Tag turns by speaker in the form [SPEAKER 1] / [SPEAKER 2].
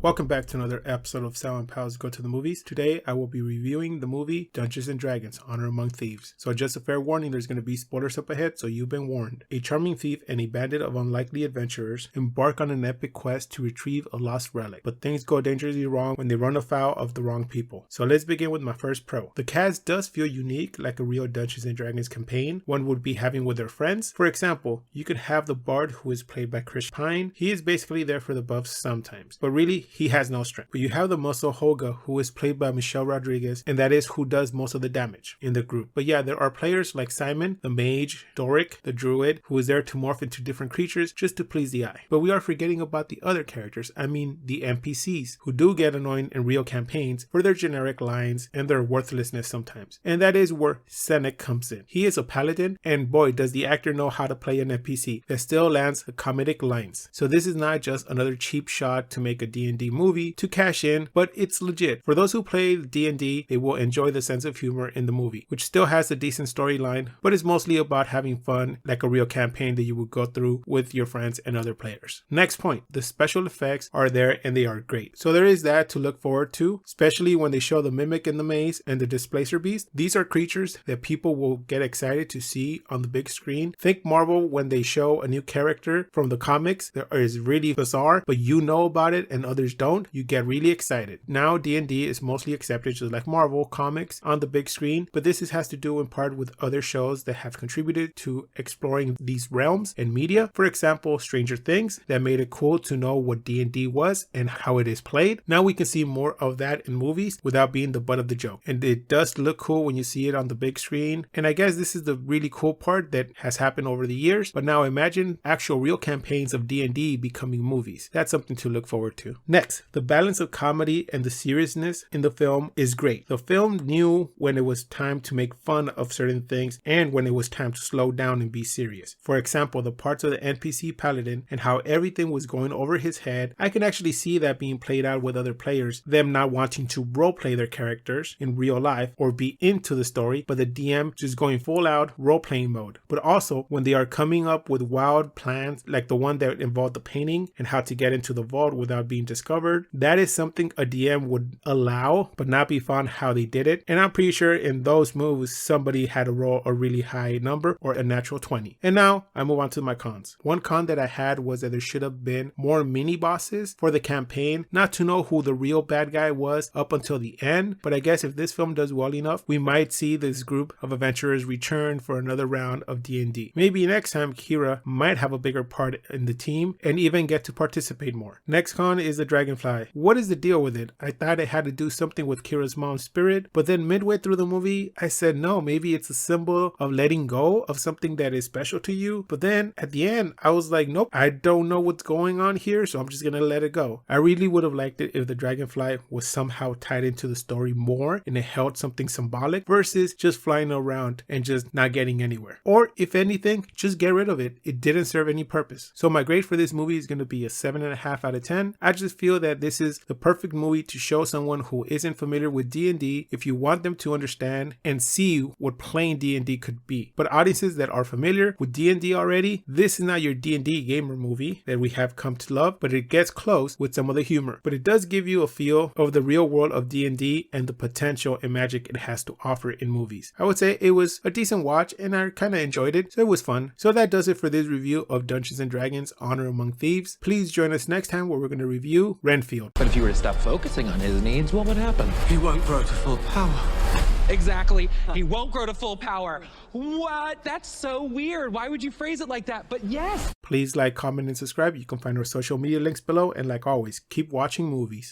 [SPEAKER 1] Welcome back to another episode of Sal and Pals Go to the Movies. Today I will be reviewing the movie Dungeons and Dragons: Honor Among Thieves. So just a fair warning, there's going to be spoilers up ahead, so you've been warned. A charming thief and a bandit of unlikely adventurers embark on an epic quest to retrieve a lost relic, but things go dangerously wrong when they run afoul of the wrong people. So let's begin with my first pro. The cast does feel unique, like a real Dungeons and Dragons campaign one would be having with their friends. For example, you could have the bard, who is played by Chris Pine. He is basically there for the buffs sometimes, but really he has no strength. But you have the muscle Holga, who is played by Michelle Rodriguez, and that is who does most of the damage in the group. But yeah, there are players like Simon, the mage, Doric, the druid, who is there to morph into different creatures just to please the eye. But we are forgetting about the other characters, I mean the NPCs, who do get annoying in real campaigns for their generic lines and their worthlessness sometimes. And that is where Senek comes in. He is a paladin, and boy does the actor know how to play an NPC that still lands comedic lines. So this is not just another cheap shot to make a D&D movie to cash in, but it's legit. For those who play D&D, they will enjoy the sense of humor in the movie, which still has a decent storyline, but is mostly about having fun, like a real campaign that you would go through with your friends and other players. Next point, the special effects are there and they are great. So there is that to look forward to, especially when they show the mimic in the maze and the displacer beast. These are creatures that people will get excited to see on the big screen. Think Marvel when they show a new character from the comics that is really bizarre, but you know about it and others don't. You get really excited. Now D&D is mostly accepted just like Marvel comics on the big screen, but this has to do in part with other shows that have contributed to exploring these realms and media. For example, Stranger Things, that made it cool to know what D&D was and how it is played. Now we can see more of that in movies without being the butt of the joke. And it does look cool when you see it on the big screen. And I guess this is the really cool part that has happened over the years. But now imagine actual real campaigns of D&D becoming movies. That's something to look forward to. Next, the balance of comedy and the seriousness in the film is great. The film knew when it was time to make fun of certain things and when it was time to slow down and be serious. For example, the parts of the NPC Paladin and how everything was going over his head, I can actually see that being played out with other players, them not wanting to roleplay their characters in real life or be into the story, but the DM just going full out role-playing mode. But also when they are coming up with wild plans like the one that involved the painting and how to get into the vault without being discovered, that is something a DM would allow, but not be fun how they did it. And I'm pretty sure in those moves, somebody had to roll a really high number or a natural 20. And now I move on to my cons. One con that I had was that there should have been more mini bosses for the campaign, not to know who the real bad guy was up until the end. But I guess if this film does well enough, we might see this group of adventurers return for another round of D&D. Maybe next time Kira might have a bigger part in the team and even get to participate more. Next con is the dragonfly. What is the deal with it? I thought it had to do something with Kira's mom's spirit, but then midway through the movie, I said no, maybe it's a symbol of letting go of something that is special to you. But then at the end, I was like, nope, I don't know what's going on here, so I'm just gonna let it go. I really would have liked it if the dragonfly was somehow tied into the story more and it held something symbolic versus just flying around and just not getting anywhere. Or if anything, just get rid of it. It didn't serve any purpose. So my grade for this movie is gonna be a 7.5 out of 10. I just feel that this is the perfect movie to show someone who isn't familiar with D&D if you want them to understand and see what playing D&D could be. But audiences that are familiar with D&D already, this is not your D&D gamer movie that we have come to love, but it gets close with some of the humor. But it does give you a feel of the real world of D&D and the potential and magic it has to offer in movies. I would say it was a decent watch and I kind of enjoyed it, so it was fun. So that does it for this review of Dungeons and Dragons: Honor Among Thieves. Please join us next time where we're going to review Renfield.
[SPEAKER 2] But if you were to stop focusing on his needs, what would happen?
[SPEAKER 3] He won't grow to full power.
[SPEAKER 4] Exactly. He won't grow to full power. What? That's so weird. Why would you phrase it like that? But yes.
[SPEAKER 1] Please like, comment, and subscribe. You can find our social media links below. And like always, keep watching movies.